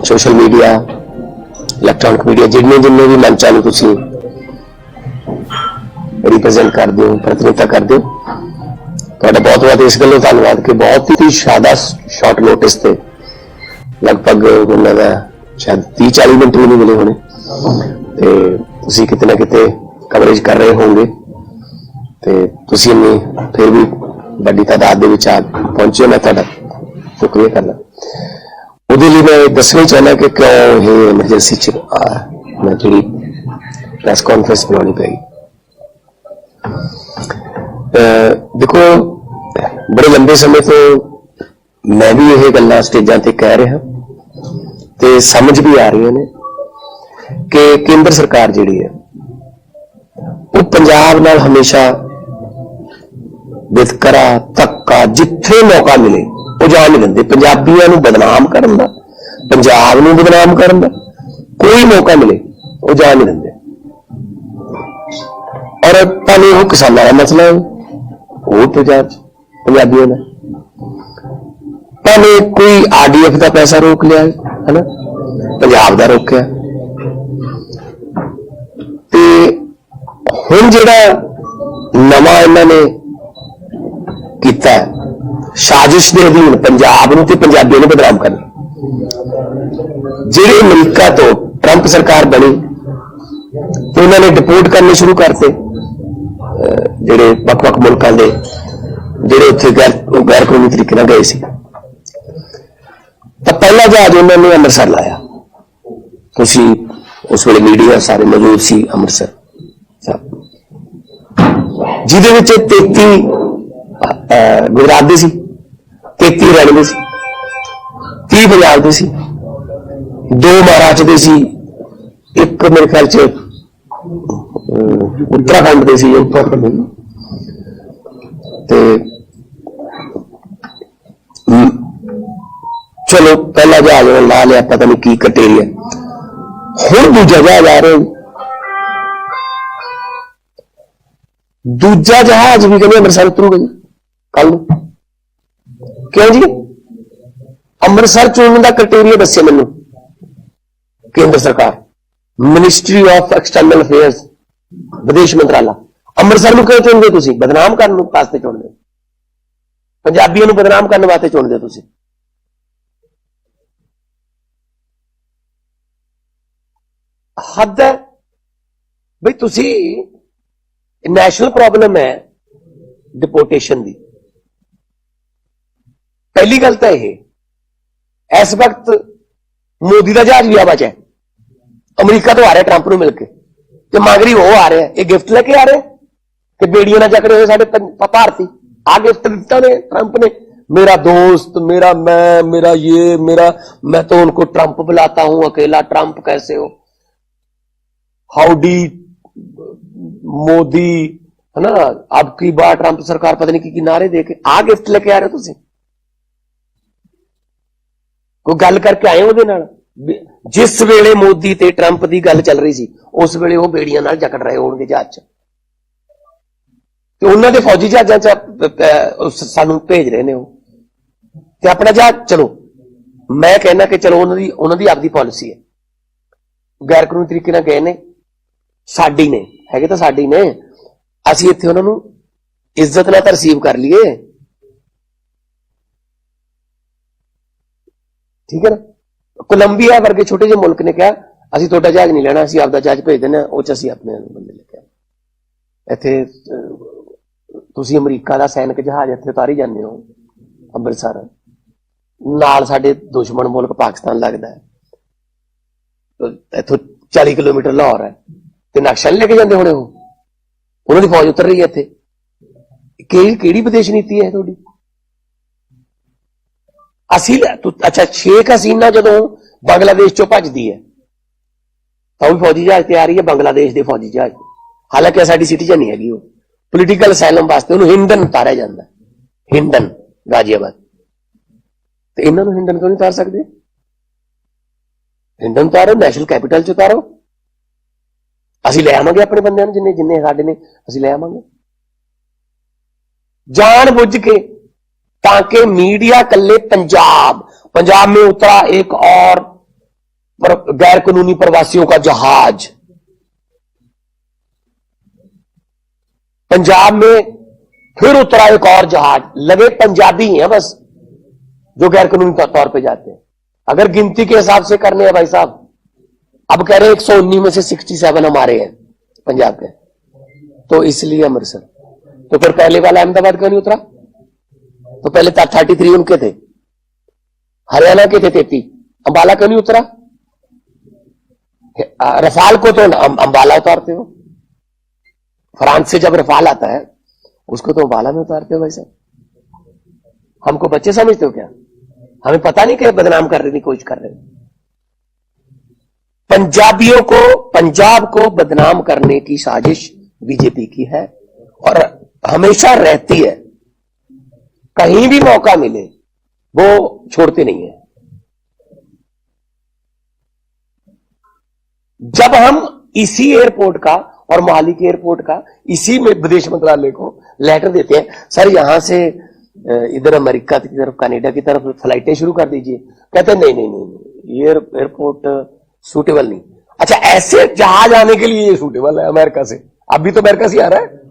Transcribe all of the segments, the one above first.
Social media electronic media जिन्ने जिन्ने भी मंचा नूं तुसीं रिप्रजेंट करदे हो प्रतिनिधित्व करदे हो तुहाडा बहुत बहुत इस गल्लों धन्नवाद कि बहुत ही ज़्यादा शॉर्ट नोटिस ते लगभग उन्हां दा शायद 30-40 मिनट भी नहीं मिले होने ते तुसीं किते ना किते कवरेज कर रहे होंगे ते तुसीं इन्नी फिर भी बड़ी तादाद दे विच पहुंचे मैं तुहाडा शुक्रिया करना उहदे लई मैं दसना ही चाहना कि क्यों ये एमरजेंसी च मैं जी प्रेस कॉन्फ्रेंस बुलानी पई। देखो बड़े लंबे समय तो मैं भी ये गल्लां स्टेजां ते कह रहा ते समझ भी आ रही ने कि केंद्र सरकार जिहड़ी है वो पंजाब नाल हमेशा वितकरा धक्का जिथे मौका मिले वो जान नहीं देंगे पंजाबियों को बदनाम करन दा पंजाब नूं बदनाम करन दा कोई मौका मिले वो जान नहीं देंगे और भावें वो किसानों का मसला है वो तो जांच पंजाबियों ने भावें कोई RDF का पैसा रोक लिया है ना पंजाब का रोकया ते हुण जिहड़ा नवां इन्हां ने कीता साजिश के अधीन पंजाब नूं ते पंजाबियों नूं बदनाम करना जिहड़े अमरीका तो ट्रंप सरकार बनी तो उन्होंने डिपोर्ट करने शुरू करते जिहड़े वख-वख मुल्कां दे जिहड़े उत्थे गैर कानूनी तरीके नाल गए सी तो पहला जहाज उन्होंने अमृतसर लाया तुसीं उस वेले मीडिया सारे मौजूद सी अमृतसर जिहदे विच 33 गुजरात दे सी 33 हरियाणे दे सी 30 पंजाब दे सी 2 महाराष्ट्र दे सी एक मेरे ख्याल च उत्तराखंड दे सी ते चलो पहला जहाज ला लिया पता नहीं की कटेरिया हुण दूजा जहाज आ रहा दूजा जहाज भी कहने अमृतसर उतरूगा जी कल क्यों जी अमृतसर चुनने का क्राइटेरिया दस्से मैनू केंद्र सरकार मिनिस्ट्री ऑफ एक्सटर्नल अफेयर्स विदेश मंत्राला अमृतसर क्यों चुनते तुसीं बदनाम करने वास्ते चुनते पंजाबियों को बदनाम करने वास्ते चुनते तुसीं हद है बई तुसीं नैशनल प्रॉब्लम है डिपोर्टेशन की पहली गल तो यह इस वक्त मोदी का जहाज भी आवाज है अमरीका तो आ रहा ट्रंप को मिलकर तो मगरी वो आ रहा है ये गिफ्ट लेके आ रहे कि बेड़ियां ना जकड़े हुए साडे भारती आ गिफ्ट दिता ने ट्रंप ने मेरा दोस्त मेरा मेरा ये मेरा मैं तो उनको ट्रंप बुलाता हूं अकेला ट्रंप कैसे हो हाउडी मोदी है ना अब की बार ट्रंप सरकार पता नहीं की नारे दे के आ गिफ्ट लेके आ रहे हो तुसीं कोई गल करके आए उहदे नाल जिस वेले मोदी ते ट्रंप की गल चल रही सी उस वेले वो बेड़ियां नाल जकड़ रहे होणगे जहाज च ते उन्हां दे फौजी जहाजां च सानूं भेज रहे ने ते अपना जहाज चलो मैं कहना कि चलो उन्हां दी आपदी पॉलिसी है गैर कानूनी तरीके नाल गए ने साडी ने हैगे तो साडी ने असीं इत्थे उन्हां नूं इज्जत नाल रिसीव कर लीए ठीक है ना कोलंबिया वर्गे छोटे जे मुल्क ने कहा असीं तुहाडा जहाज नहीं लेना असीं आपदा जहाज भेज देना उह च असीं अपने बंदे लेके इत्थे तुसीं अमरीका दा सैनिक जहाज इत्थे उतारी जांदे हो अमृतसर नाल साडे दुश्मन मुल्क पाकिस्तान लगदा है इत्थों 40 किलोमीटर लाहौर है ते नक्शा नहीं लेके जांदे होणे उन्हां दी फौज उतर रही है इत्थे किहड़ी विदेश नीति है तुहाडी अच्छा शेख हसीना जो बांग्लादेश चो भजदी है तो भी फौजी जहाज तैयार ही है बांग्लादेश के फौजी जहाज हालांकि साडी सिटीजन नहीं हैगी पोलीटिकल असैलम वास्ते उन्होंने हिंडन उतारिया जाता है हिंडन गाजियाबाद तो इन्होंने हिंडन क्यों नहीं उतार सकते हिंडन उतारो नैशनल कैपिटल च उतारो असीं ले आवांगे अपने बंदे जिन्ने जिन्ने साडे ने असीं ले आवांगे जान बुझ के ताकि मीडिया कल्ले पंजाब में उतरा एक और गैर कानूनी प्रवासियों का जहाज पंजाब में फिर उतरा एक और जहाज, लगे पंजाबी हैं बस जो गैर कानूनी तौर पे जाते हैं। अगर गिनती के हिसाब से करने हैं भाई साहब, अब कह रहे हैं 119 में से 67 हमारे हैं पंजाब के, तो इसलिए अमृतसर। तो फिर पहले वाला अहमदाबाद क्यों नहीं उतरा? तो पहले 33 उनके थे, हरियाणा के थे 33, अंबाला क्यों नहीं उतरा? रफाल को तो अंबाला उतारते हो, फ्रांस से जब रफाल आता है उसको तो अंबाला में उतारते हो भाई साहब। हमको बच्चे समझते हो क्या? हमें पता नहीं कि बदनाम करने की कोशिश कर रहे हैं। पंजाबियों को, पंजाब को बदनाम करने की साजिश बीजेपी की है और हमेशा रहती है। कहीं भी मौका मिले वो छोड़ते नहीं है। जब हम इसी एयरपोर्ट का और मोहाली के एयरपोर्ट का इसी में विदेश मंत्रालय को लेटर देते हैं, सर यहां से इधर अमेरिका की तरफ, कनाडा की तरफ फ्लाइटें शुरू कर दीजिए, कहते हैं नहीं नहीं नहीं, ये एयरपोर्ट सूटेबल नहीं। अच्छा, ऐसे जहाज आने के लिए ये सूटेबल है अमेरिका से, अभी तो अमेरिका से आ रहा है।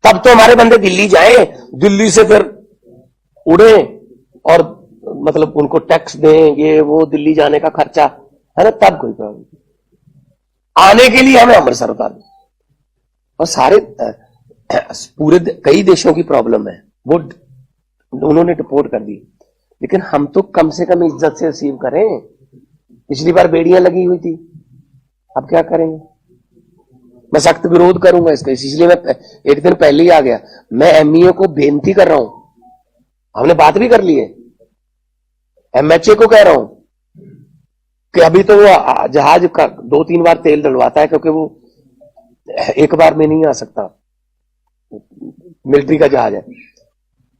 तब तो हमारे बंदे दिल्ली जाएं, दिल्ली से फिर उड़े और मतलब उनको टैक्स दें, ये वो दिल्ली जाने का खर्चा है ना, तब कोई प्रॉब्लम। आने के लिए हमें अमृतसर उतार दें। और सारे पूरे कई देशों की प्रॉब्लम है, वो उन्होंने रिपोर्ट कर दी, लेकिन हम तो कम से कम इज्जत से रिसीव करें। पिछली बार बेड़ियां लगी हुई थी, अब क्या करेंगे? मैं सख्त विरोध करूंगा इसका, इसलिए मैं एक दिन पहले ही आ गया। मैं एमईए को बेनती कर रहा हूं, हमने बात भी कर ली है, एमएचए को कह रहा हूं कि अभी तो वो जहाज का 2-3 बार तेल डलवाता है, क्योंकि वो एक बार में नहीं आ सकता, मिलिट्री का जहाज है,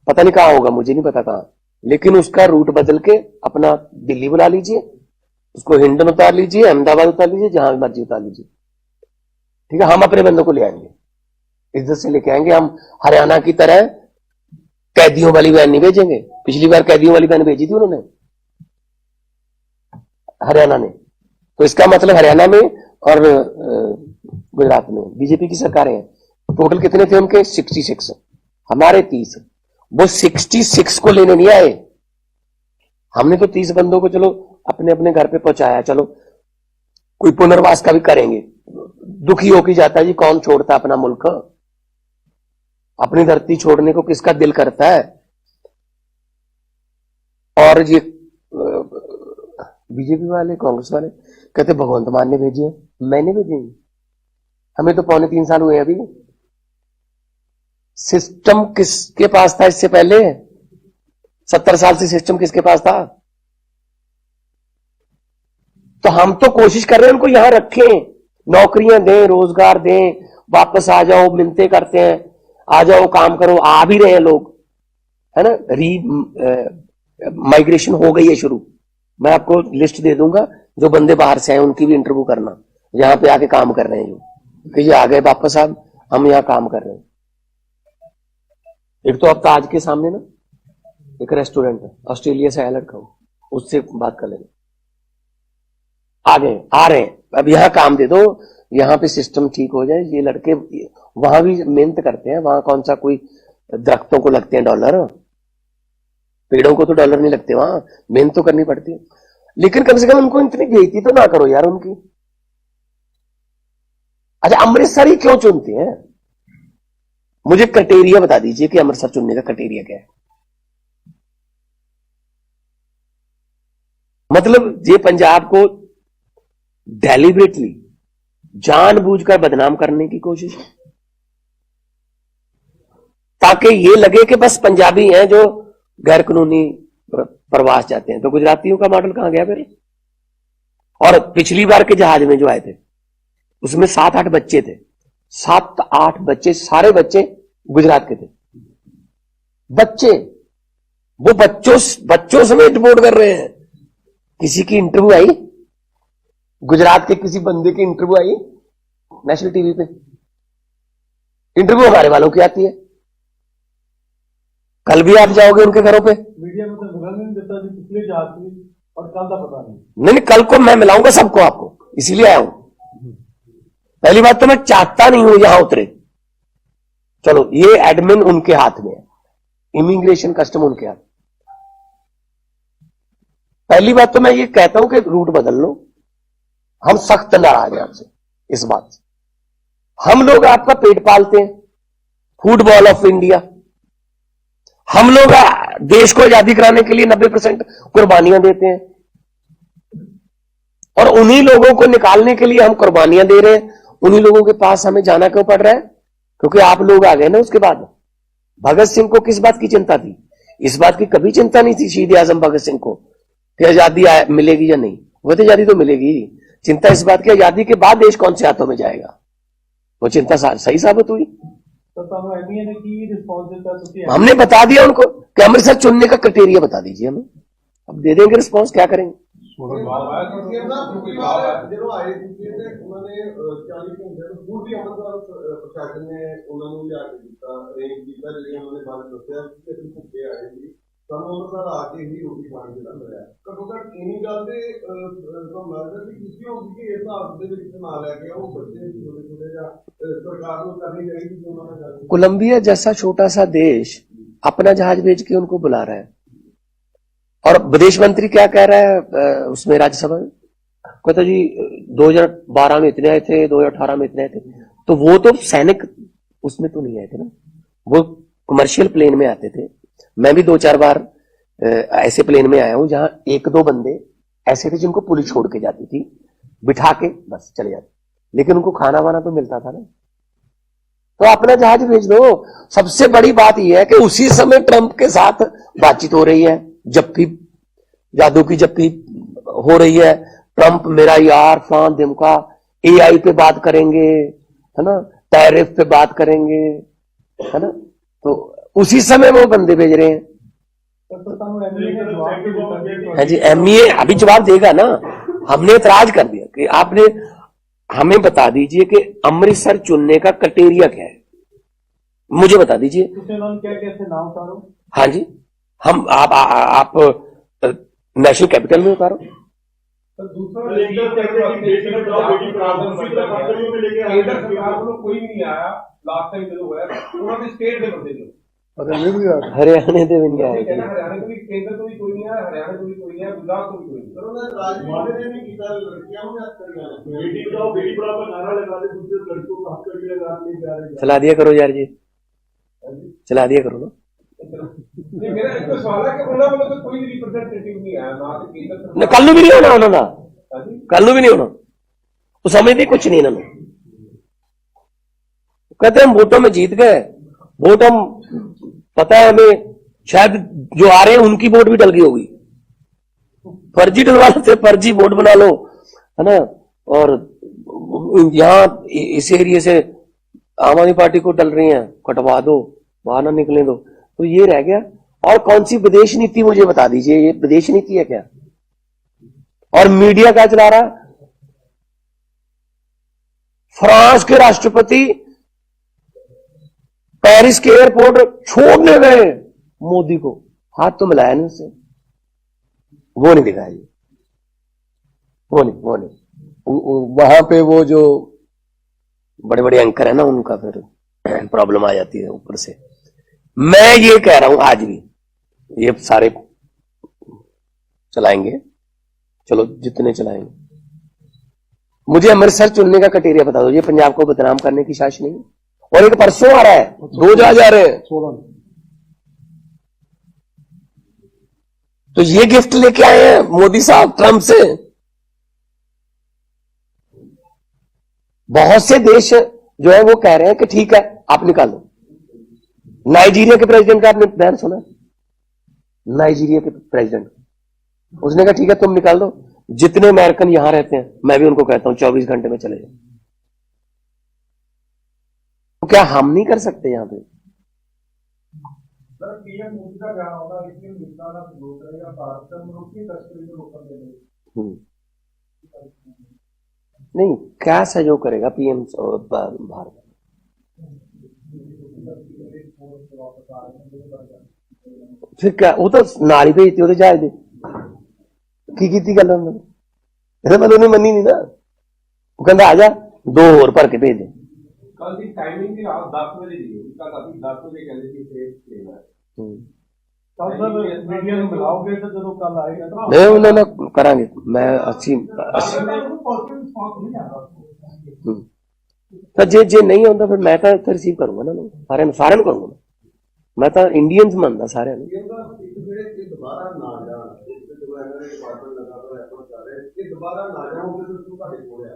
पता नहीं कहां होगा, मुझे नहीं पता कहां, लेकिन उसका रूट बदल के अपना दिल्ली बुला लीजिए, उसको हिंडन उतार लीजिए, अहमदाबाद उतार लीजिए, जहां मर्जी उतार लीजिए, ठीक है। हम अपने बंदों को ले आएंगे, इज्जत से लेके आएंगे। हम हरियाणा की तरह कैदियों वाली वैन नहीं भेजेंगे। पिछली बार कैदियों वाली वैन भेजी थी उन्होंने, हरियाणा ने, तो इसका मतलब हरियाणा में और गुजरात में बीजेपी की सरकारें हैं। टोटल कितने थे उनके? 66, हमारे 30। वो 66 को लेने नहीं आए, हमने तो 30 बंदों को चलो अपने अपने घर पे पहुंचाया, चलो कोई पुनर्वास का भी करेंगे। दुखी होकर जाता है जी, कौन छोड़ता अपना मुल्क, अपनी धरती छोड़ने को किसका दिल करता है? और ये बीजेपी वाले, कांग्रेस वाले कहते भगवंत मान ने भेजी है, मैंने भेजी, हमें तो 2.25 साल हुए अभी। सिस्टम किसके पास था इससे पहले? 70 साल से सिस्टम किसके पास था? तो हम तो कोशिश कर रहे हैं उनको यहां रखें, नौकरियां दें, रोजगार दें, वापस आ जाओ, मिलते करते हैं, आ जाओ काम करो, आ भी रहे हैं लोग, है ना। माइग्रेशन हो गई है शुरू, मैं आपको लिस्ट दे दूंगा, जो बंदे बाहर से आए उनकी भी इंटरव्यू करना, यहां पे आके काम कर रहे हैं, जो कि ये आ गए वापस, अब हम यहां काम कर रहे हैं। एक तो अब ताज के सामने ना एक रेस्टोरेंट है, ऑस्ट्रेलिया से आया लड़का, उससे बात कर लेंगे, आ गए, आ रहे हैं, अब यहां काम दे दो, यहां पे सिस्टम ठीक हो जाए। ये लड़के वहां भी मेहनत करते हैं, वहां कौन सा कोई दरख्तों को लगते हैं डॉलर, पेड़ों को तो डॉलर नहीं लगते, वहां मेहनत तो करनी पड़ती है। लेकिन कम से कम उनको इतनी बेइज्जती तो ना करो यार उनकी। अच्छा, अमृतसर ही क्यों चुनते हैं? मुझे क्राइटेरिया बता दीजिए कि अमृतसर चुनने का क्राइटेरिया क्या है। मतलब ये पंजाब को डेलिबरेटली जानबूझकर बदनाम करने की कोशिश, ताकि ये लगे कि बस पंजाबी हैं जो गैर कानूनी प्रवास जाते हैं। तो गुजरातियों का मॉडल कहां गया फिर? और पिछली बार के जहाज में जो आए थे उसमें 7-8 बच्चे थे, 7-8 बच्चे, सारे बच्चे गुजरात के थे। बच्चे, वो बच्चों समेत रिपोर्ट कर रहे हैं। किसी की इंटरव्यू आई, गुजरात के किसी बंदे की इंटरव्यू आई नेशनल टीवी पे, इंटरव्यू हमारे वालों की आती है। कल भी आप जाओगे उनके घरों पे, मीडिया में तो मिलन नहीं देता जी पिछले जहाज की और कल का पता नहीं। नहीं, कल को मैं मिलाऊंगा सबको, आपको इसीलिए आया हूं। पहली बात तो मैं चाहता नहीं हूं यहां उतरे। चलो, ये एडमिन उनके हाथ में है, इमिग्रेशन कस्टम उनके हाथ। पहली बात तो मैं ये कहता हूं कि रूट बदल लो। हम सख्त नाराज हैं आपसे इस बात से। हम लोग आपका पेट पालते हैं, फुटबॉल ऑफ इंडिया। हम लोग देश को आजादी कराने के लिए 90% कुर्बानियां देते हैं, और उन्हीं लोगों को निकालने के लिए हम कुर्बानियां दे रहे हैं। उन्हीं लोगों के पास हमें जाना क्यों पड़ रहा है? क्योंकि आप लोग आ गए ना। उसके बाद भगत सिंह को किस बात की चिंता थी? इस बात की कभी चिंता नहीं थी शहीद आजम भगत सिंह को कि आजादी मिलेगी या नहीं। वो तो आजादी तो मिलेगी। चिंता इस बात की आजादी के बाद देश कौन से हाथों में जाएगा। वो चिंता सही साबित हुई। हमने बता दिया उनको कि अमृतसर चुनने का क्राइटेरिया बता दीजिए हमें, अब दे देंगे रिस्पॉन्स। क्या करेंगे? कोलंबिया जैसा छोटा सा देश अपना जहाज भेज के उनको बुला रहा है, और विदेश मंत्री क्या कह रहा है उसमें राज्यसभा में? कहता जी 2012 में इतने आए थे, 2018 में इतने आए थे। तो वो तो सैनिक उसमें तो नहीं आए थे ना, वो कमर्शियल प्लेन में आते थे। मैं भी 2-4 बार ऐसे प्लेन में आया हूं जहां 1-2 बंदे ऐसे थे जिनको पुलिस छोड़ के जाती थी, बिठा के बस चले जाते, लेकिन उनको खाना वाना तो मिलता था ना। तो अपना जहाज भेज दो। सबसे बड़ी बात यह है कि उसी समय ट्रंप के साथ बातचीत हो रही है, जप्फी, जादू की जप्फी हो रही है। ट्रंप मेरा यार फान दिमका, एआई पे बात करेंगे, है ना, टैरिफ पे बात करेंगे, है ना। तो उसी समय वो बंदे भेज रहे हैं। हाँ जी, एमईए अभी जवाब देगा ना। हमने इतराज कर दिया कि आपने हमें बता दीजिए कि अमृतसर चुनने का क्राइटेरिया क्या है, मुझे बता दीजिए। हाँ जी, हम आप नेशनल कैपिटल में उतारो। कोई भी नहीं आया लास्ट टाइम जो हुआ उन्होंने स्टेट दे बंदे जो हरियाणा दे भी नहीं आए, हरियाणा को भी, केंद्र को भी कोई नहीं आया, हरियाणा को भी कोई नहीं आया, गुजरात को भी कोई नहीं। चला दिया करो यार जी, चला दिया करो ना। मेरा एक तो सवाल है कि उन्होंने बोला तो कोई भी रिप्रेजेंटेटिव नहीं आया ना, तो केंद्र कल भी नहीं होना उन्होंने, कल भी नहीं होना। तो समझते कुछ नहीं इन्होंने। कहते हम वोटों में जीत गए, वोट हम, पता है हमें, शायद जो आ रहे हैं उनकी वोट भी डल गई होगी, फर्जी डलवा लेते, फर्जी वोट बना लो, है ना। और यहां इस एरिया से आम आदमी पार्टी को डल रही हैं, कटवा दो, बाहर ना निकले दो। तो ये रह गया। और कौन सी विदेश नीति मुझे बता दीजिए, ये विदेश नीति है क्या? और मीडिया क्या चला रहा है? फ्रांस के राष्ट्रपति पेरिस के एयरपोर्ट छोड़ने गए मोदी को, हाथ तो मिलाया नहीं उससे, वो नहीं दिखाया जी, वो नहीं वहां पे वो जो बड़े बड़े एंकर है ना, उनका फिर प्रॉब्लम आ जाती है ऊपर से। मैं ये कह रहा हूं आज भी, ये सारे चलाएंगे, चलो जितने चलाएंगे, मुझे अमृतसर चुनने का क्राइटेरिया बता दो। ये पंजाब को बदनाम करने की साजिश नहीं। और एक परसों आ रहा है, 2 जहाज आ रहे हैं, तो ये गिफ्ट लेके आए हैं मोदी साहब ट्रंप से। बहुत से देश जो है वो कह रहे हैं कि ठीक है आप निकालो। नाइजीरिया के प्रेसिडेंट का आपने बयान सुना? नाइजीरिया के प्रेसिडेंट, उसने कहा ठीक है तुम निकाल दो। जितने अमेरिकन यहां रहते हैं, मैं भी उनको कहता हूं 24 घंटे में चले जाओ। तो क्या हम नहीं कर सकते यहां पे? पीएम मोदी का बयान होगा, इसलिए निकालना रोक रहेगा, भारत का मुख्य तस्वीर को रोकने देंगे। नहीं, क्या सहयोग करेगा पीएम भारत? ਫਿਰ ਉਹ ਤਾਂ ਨਾਲ ਹੀ ਭੇਜਤੀ ਉਹਦੇ ਜਹਾਜ਼ ਦੇ, ਕੀ ਕੀਤੀ ਗੱਲ ਉਹਨਾਂ ਨੇ, ਇਹਦਾ ਮਤਲਬ ਉਹਨੇ ਮੰਨੀ ਨਹੀਂ ਨਾ। ਉਹ ਕਹਿੰਦਾ ਆ ਜਾ 2 ਹੋਰ ਭਰ ਕੇ ਭੇਜ ਦੇ। ਕੱਲ ਦੀ ਟਾਈਮਿੰਗ ਵੀ ਰਾਤ 10 ਵਜੇ ਦੀ ਹੈ, ਕੱਲ ਅਸੀਂ 10 ਵਜੇ ਕਹਿੰਦੇ ਸੀ ਫੇਸ ਲੈਣਾ। ਕੱਲ ਸਰ ਮੀਡੀਆ ਨੂੰ ਮਿਲਾਓਗੇ ਤਾਂ ਜਦੋਂ ਕੱਲ ਆਏਗਾ ਤਾਂ ਨਹੀਂ ਉਹਨਾਂ ਨਾਲ ਕਰਾਂਗੇ। ਮੈਂ ਅਸੀਂ ਤਾਂ ਜੇ ਨਹੀਂ ਆਉਂਦਾ ਫਿਰ ਮੈਂ ਤਾਂ ਇੱਥੇ ਰਿਸੀਵ ਕਰੂੰਗਾ ਨਾ ਸਾਰਿਆਂ ਨੂੰ ਕਰੂੰਗਾ। ਮੈਂ ਤਾਂ ਇੰਡੀਅਨਸ ਮੰਨਦਾ ਸਾਰਿਆਂ ਨੂੰ। ਦੁਬਾਰਾ ਨਾ ਜਾਣ, ਜਦੋਂ ਇਹਨਾਂ ਦੇ ਡਿਪਾਰਟਮੈਂਟ ਲਗਾਤਾਰ ਐਫਰਟ ਕਰ ਰਹੇ ਕਿ ਦੁਬਾਰਾ ਨਾ ਜਾਓਗੇ ਤਾਂ ਤੁਹਾਡੇ ਕੋਲ ਆ।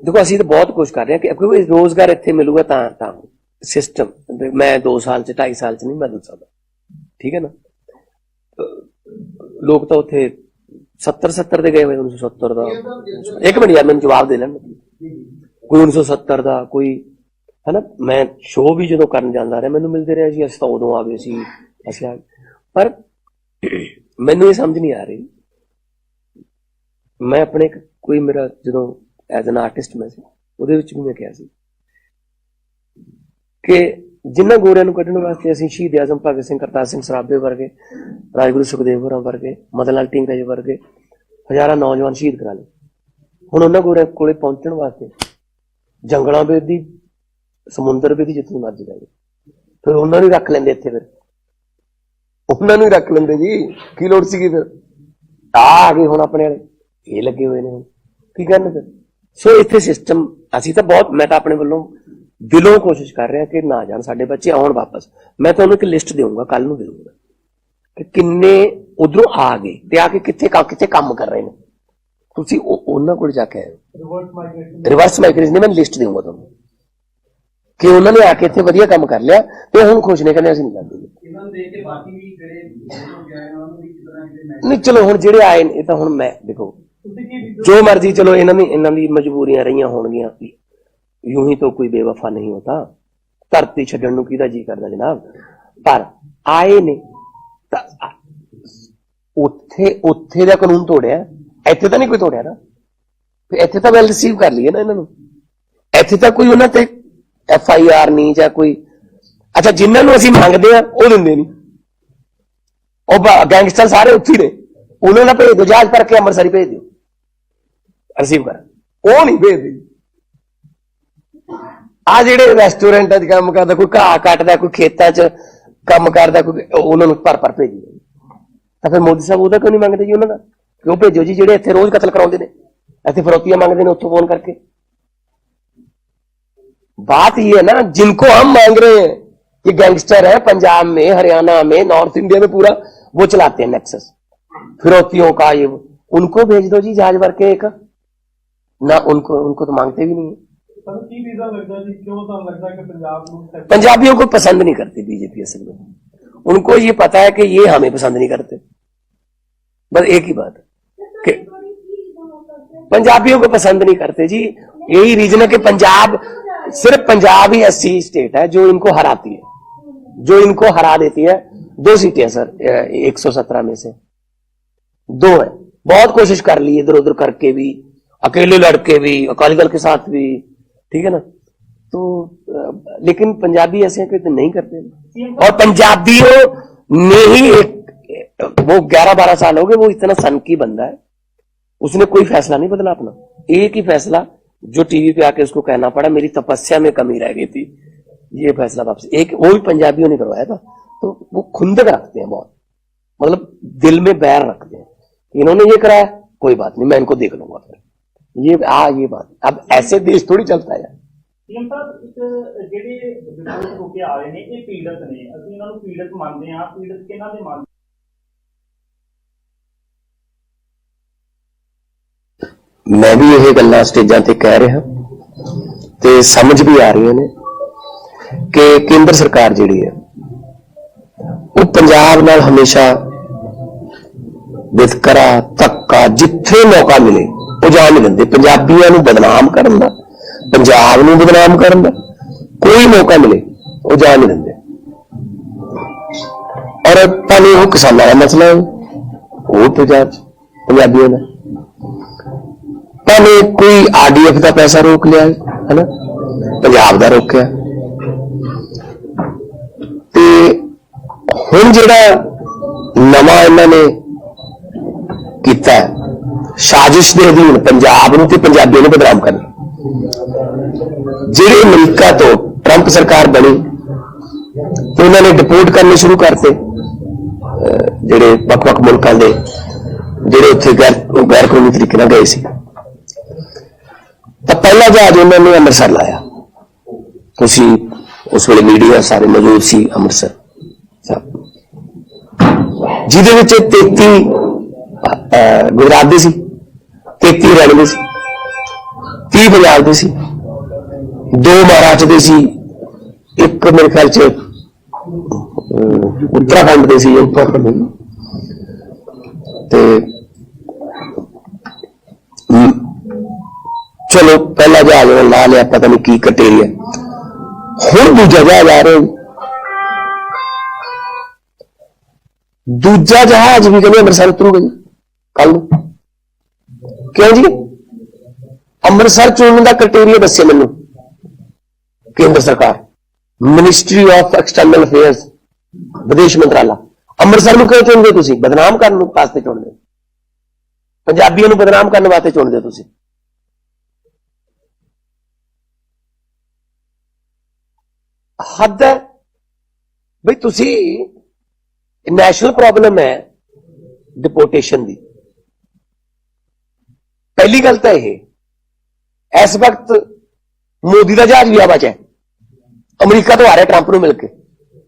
देखो ਅਸੀਂ ਤਾਂ ਬਹੁਤ ਕੁਝ ਕਰ ਰਹੇ ਹਾਂ ਕਿਉਂਕਿ ਰੋਜ਼ਗਾਰ ਇੱਥੇ ਮਿਲੂਗਾ ਤਾਂ ਸਿਸਟਮ ਮੈਂ 2 ਸਾਲ ਚ 2.5 ਸਾਲ ਚ ਨਹੀਂ ਬਦਲ ਸਕਦਾ, ਠੀਕ ਹੈ ਨਾ। ਲੋਕ ਤਾਂ ਉੱਥੇ 70 ਦੇ ਗਏ ਹੋਏ, 1970 ਦਾ। ਇੱਕ ਮਿੰਟ ਯਾਰ ਮੈਨੂੰ ਜਵਾਬ ਦੇ ਲੈਣ। ਕੋਈ 1970 ਦਾ, ਕੋਈ ਹੈ ਨਾ। ਮੈਂ ਸ਼ੋਅ ਵੀ ਜਦੋਂ ਕਰਨ ਜਾਂਦਾ ਰਿਹਾ ਮੈਨੂੰ ਮਿਲਦੇ ਰਿਹਾ ਸੀ, ਅਸੀਂ ਤਾਂ ਉਦੋਂ ਆ ਗਏ ਸੀ ਅਸੀਂ। ਪਰ ਮੈਨੂੰ ਇਹ ਸਮਝ ਨਹੀਂ ਆ ਰਹੀ। ਮੈਂ ਆਪਣੇ ਕੋਈ ਮੇਰਾ ਜਦੋਂ ਐਜ਼ ਐਨ ਆਰਟਿਸਟ ਮੈਂ ਸੀ, ਉਹਦੇ ਵਿੱਚ ਵੀ ਮੈਂ ਕਿਹਾ ਸੀ ਕਿ ਜਿਨ੍ਹਾਂ ਗੋਰਿਆਂ ਨੂੰ ਕੱਢਣ ਵਾਸਤੇ ਅਸੀਂ ਸ਼ਹੀਦ ਆਜ਼ਮ ਭਗਤ ਸਿੰਘ, ਕਰਤਾਰ ਸਿੰਘ ਸਰਾਭੇ ਵਰਗੇ, ਰਾਜਗੁਰੂ ਸੁਖਦੇਵ ਹੋਰਾਂ ਵਰਗੇ, ਮਦਨ ਲਾਲ ਢੀਂਗਰਾ ਵਰਗੇ ਹਜ਼ਾਰਾਂ ਨੌਜਵਾਨ ਸ਼ਹੀਦ ਕਰਾ ਲਏ, ਹੁਣ ਉਹਨਾਂ ਗੋਰਿਆਂ ਕੋਲੇ ਪਹੁੰਚਣ ਵਾਸਤੇ ਜੰਗਲਾਂ ਵੇਦੀ, ਸਮੁੰਦਰ ਵੇਦੀ, ਜਿੱਥੇ ਮਰਜ਼ੀ ਜਾਵੇ, ਫਿਰ ਉਹਨਾਂ ਨੂੰ ਰੱਖ ਲੈਂਦੇ ਇੱਥੇ। ਫਿਰ ਉਹਨਾਂ ਨੂੰ ਹੀ ਰੱਖ ਲੈਂਦੇ ਜੀ, ਕੀ ਲੋੜ ਸੀਗੀ। ਫਿਰ ਆ ਗਏ ਹੁਣ ਆਪਣੇ ਵਾਲੇ, ਇਹ ਲੱਗੇ ਹੋਏ ਨੇ, ਹੁਣ ਕੀ ਕਰਨ ਫਿਰ। ਸੋ ਇੱਥੇ ਸਿਸਟਮ ਅਸੀਂ ਤਾਂ ਬਹੁਤ, ਮੈਂ ਤਾਂ ਆਪਣੇ ਵੱਲੋਂ ਦਿਲੋਂ ਕੋਸ਼ਿਸ਼ ਕਰ ਰਿਹਾ ਕਿ ਨਾ ਜਾਣ ਸਾਡੇ ਬੱਚੇ, ਆਉਣ ਵਾਪਸ। ਮੈਂ ਤੁਹਾਨੂੰ ਇੱਕ ਲਿਸਟ ਦੇਊਂਗਾ, ਕੱਲ ਨੂੰ ਦੇਊਂਗਾ ਕਿ ਕਿੰਨੇ ਉਧਰੋਂ ਆ ਗਏ ਤੇ ਆ ਕੇ ਕਿੱਥੇ ਕੰਮ ਕਰ ਰਹੇ ਨੇ। ਤੁਸੀਂ ਉਹਨਾਂ ਕੋਲ ਜਾ ਕੇ ਰਿਵਰਸ ਮਾਈਗ੍ਰੇਸ਼ਨ ਦੀ ਮੈਂ ਲਿਸਟ ਦੇਊਂਗਾ ਤੁਹਾਨੂੰ ਕਿ ਉਹਨਾਂ ਨੇ ਆ ਕੇ ਇੱਥੇ ਵਧੀਆ ਕੰਮ ਕਰ ਲਿਆ ਤੇ ਹੁਣ ਖੁਸ਼ ਨੇ, ਕਹਿੰਦੇ ਅਸੀਂ ਨਹੀਂ ਜਾਂਦੇ। ਨਹੀਂ ਚਲੋ ਹੁਣ ਜਿਹੜੇ ਆਏ ਨੇ, ਇਹ ਤਾਂ ਹੁਣ ਮੈਂ ਦੇਖੋ ਜੋ ਮਰਜ਼ੀ, ਚਲੋ ਇਹਨਾਂ ਦੀ ਮਜਬੂਰੀਆਂ ਰਹੀਆਂ ਹੋਣਗੀਆਂ। यूं ही तो कोई बेवफा नहीं होता, धरती छड्डण नूं किहदा जी करदा जनाब। पर आए ने तां उत्थे दा कानून तोड़िया, इत्थे तां नहीं कोई तोड़िया ना। फिर इत्थे तां वेल रिसीव कर लईए ना इन्हां नूं। इत्थे तां कोई उन्हां ते FIR नहीं जां कोई। अच्छा जिन्हां नूं असीं मंगदे आ ओह दिंदे नहीं, ओह गैंगस्टर सारे उत्थे ने, उन्हां दा भेज दो, जहाज भर के अमृतसर भेज दिओ, रिसीव कर। ओह नहीं भेजदे। आ जिहड़े रेस्टोरेंट च काम करदा, कोई घाह कटदा, कोई खेतां च काम करदा, कोई उन्हां नूं भर भेजी तां फिर मोदी साहब ओहदा क्यों नहीं मंगदे जी उन्हां दा? क्यों भेजो जी जिहड़े इत्थे रोज कतल कराउंदे ने, इत्थे फिरौतियां मंगदे ने उत्थों फोन करके। बात ये है ना, जिनको हम मांग रहे हैं कि गैंगस्टर है पंजाब में, हरियाणा में, नॉर्थ इंडिया में पूरा वो चलाते हैं नेक्सस फिरौतियों का, ये उनको भेज दो जी जहाज भर के एक ना। उनको तो मांगते भी नहीं है। पंजाबियों को पसंद नहीं करती बीजेपी असल में। उनको ये पता है कि ये हमें पसंद नहीं करते, बस एक ही बात है कि पंजाबियों को पसंद नहीं करते जी। यही रीजन है कि पंजाब, सिर्फ पंजाब ही ऐसी स्टेट है जो इनको हराती है, जो इनको हरा देती है। 2 सीटें हैं सर 117 में से 2 है। बहुत कोशिश कर ली इधर उधर करके भी, अकेले लड़के भी, अकाली दल के साथ भी, ठीक है ना। तो लेकिन पंजाबी ऐसे हैं कि नहीं करते। और पंजाबियों ने ही वो 11-12 साल हो गए, वो इतना सनकी बंदा है, उसने कोई फैसला नहीं बदला अपना। एक ही फैसला जो टीवी पे आके उसको कहना पड़ा, मेरी तपस्या में कमी रह गई थी, ये फैसला वापस, एक वो भी पंजाबियों ने करवाया था। तो वो खुंदक रखते हैं बहुत, मतलब दिल में बैर रखते हैं। इन्होंने ये कराया, कोई बात नहीं, मैं इनको देख लूंगा। फिर ये बात, अब ऐसे देश थोड़ी चलता है। मैं भी ये गल्लां स्टेजां ते कह रहा ते समझ भी आ रही ने कि केंद्र सरकार जिहड़ी है वो पंजाब नाल हमेशा वितकरा, धक्का, जिथे मौका मिले वो जान नहीं देंदे। पंजाबियों नूं बदनाम करन दा, पंजाब नूं बदनाम करन दा कोई मौका मिले वो जान नहीं देंदे। और भावें वो किसानां दा मसला है, वो पंजाबियों ने भावें कोई RDF का पैसा रोक लिया है ना, पंजाब का रोकया, ते ਹੁਣ ਜਿਹੜਾ ਨਵਾਂ ਇਹਨਾਂ ਨੇ ਕੀਤਾ ਸਾਜ਼ਿਸ਼ ਦੇ ਅਧੀਨ ਪੰਜਾਬ ਨੂੰ ਤੇ ਪੰਜਾਬੀਆਂ ਨੂੰ ਬਦਨਾਮ ਕਰਨਾ, ਜਿਹੜੇ ਅਮਰੀਕਾ ਤੋਂ ਟਰੰਪ ਸਰਕਾਰ ਬਣੀ ਤੇ ਉਹਨਾਂ ਨੇ ਡਿਪੋਰਟ ਕਰਨੇ ਸ਼ੁਰੂ ਕਰਤੇ ਜਿਹੜੇ ਵੱਖ-ਵੱਖ ਮੁਲਕਾਂ ਦੇ ਜਿਹੜੇ ਉੱਥੇ ਗੈਰ ਕਾਨੂੰਨੀ ਤਰੀਕੇ ਨਾਲ ਗਏ ਸੀ। ਤਾਂ ਪਹਿਲਾ ਜਹਾਜ਼ ਉਹਨਾਂ ਨੇ ਅੰਮ੍ਰਿਤਸਰ ਲਾਇਆ। ਤੁਸੀਂ ਉਸ ਵੇਲੇ ਮੀਡੀਆ ਸਾਰੇ ਮੌਜੂਦ ਸੀ ਅੰਮ੍ਰਿਤਸਰ, ਜਿਹਦੇ ਵਿੱਚ 33 ਗੁਜਰਾਤ ਦੇ ਸੀ, 33 ਹਰਿਆਣੇ ਦੇ ਸੀ, 30 ਪੰਜਾਬ ਦੇ ਸੀ, 2 ਮਹਾਰਾਸ਼ਟਰ ਦੇ ਸੀ, ਇੱਕ ਮੇਰੇ ਖਿਆਲ ਚ उत्तराखंड ਦੇ ਸੀ। ਤੇ ਚਲੋ ਪਹਿਲਾ ਜਹਾਜ਼ ਲਾ ਲਿਆ, ਪਤਾ ਨਹੀਂ ਕੀ ਕਟੇਰੀਆ। ਹੁਣ ਦੂਜਾ ਜਹਾਜ਼ ਆ ਰਿਹਾ, ਦੂਜਾ ਜਹਾਜ਼ ਵੀ ਕਹਿੰਦੇ ਅੰਮ੍ਰਿਤਸਰ ਉਤਰੂਗਾ ਜੀ ਕੱਲ ਨੂੰ। ਕਿਉਂ ਜੀ? ਅੰਮ੍ਰਿਤਸਰ ਚੁਣਨ ਦਾ ਕ੍ਰਾਈਟੇਰੀਆ ਦੱਸੇ ਮੈਨੂੰ ਕੇਂਦਰ ਸਰਕਾਰ, ਮਿਨਿਸਟਰੀ ਆਫ ਐਕਸਟਰਨਲ ਅਫੇਅਰਸ, ਵਿਦੇਸ਼ ਮੰਤਰਾਲਾ। ਅੰਮ੍ਰਿਤਸਰ ਨੂੰ ਕਿਉਂ ਚੁਣਦੇ ਤੁਸੀਂ? ਬਦਨਾਮ ਕਰਨ ਵਾਸਤੇ ਚੁਣਦੇ, ਪੰਜਾਬੀਆਂ ਨੂੰ ਬਦਨਾਮ ਕਰਨ ਵਾਸਤੇ ਚੁਣਦੇ ਤੁਸੀਂ। ਹੱਦ ਹੈ ਬਈ। ਤੁਸੀਂ ਨੈਸ਼ਨਲ ਪ੍ਰੋਬਲਮ ਹੈ ਡਿਪੋਰਟੇਸ਼ਨ ਦੀ। ਪਹਿਲੀ ਗੱਲ ਤਾਂ ਇਹ, ਇਸ ਵਕਤ ਮੋਦੀ ਦਾ ਜਹਾਜ਼ ਵੀ ਹਵਾ 'ਚ ਹੈ, ਅਮਰੀਕਾ ਤੋਂ ਆ ਰਿਹਾ ਟਰੰਪ ਨੂੰ ਮਿਲ ਕੇ,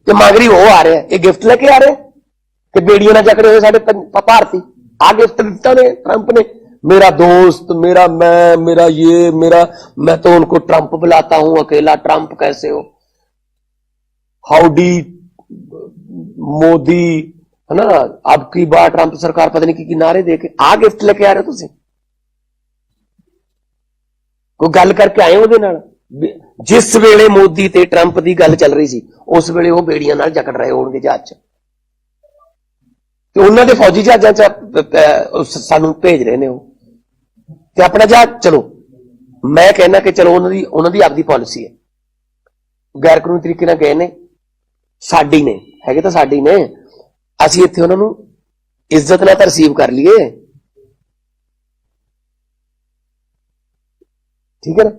ਤੇ ਮਗਰੀ ਉਹ ਆ ਰਿਹਾ, ਇਹ ਗਿਫਟ ਲੈ ਕੇ ਆ ਰਿਹਾ ਕਿ ਬੇੜੀਆਂ ਨਾਲ ਜਕੜੇ ਹੋਏ ਸਾਡੇ ਭਾਰਤੀ। ਆ ਗਿਫਟ ਦਿੱਤਾ ਨੇ ट्रंप ने, मेरा दोस्त, मेरा मैं, मेरा ये, मेरा, मैं तो उनको ट्रंप बुलाता हूं, अकेला ट्रंप कैसे हो, हाउडी मोदी, है ना, अब की बार ट्रंप सरकार पता नहीं की नारे देके आ गिफ्ट लेके आ रहे हो तुसी। कोई गल करके आए ਉਹਦੇ ਨਾਲ? जिस वेले मोदी ते ट्रंप की गल चल रही सी उस वेले वो बेड़ियां नाल जकड़ रहे होणगे जहाज च, ते उन्हां दे फौजी जहाजां च सानू भेज रहे ने वो, ते अपना जहाज। चलो मैं कहना कि चलो उन्हां दी आपदी पॉलिसी है, गैर कानूनी तरीके नाल गए ने, साडी ने हैगे तां साडी ने, असीं इत्थे उन्हां नूं इज्जत नाल तां रिसीव कर लीए, ठीक है ना।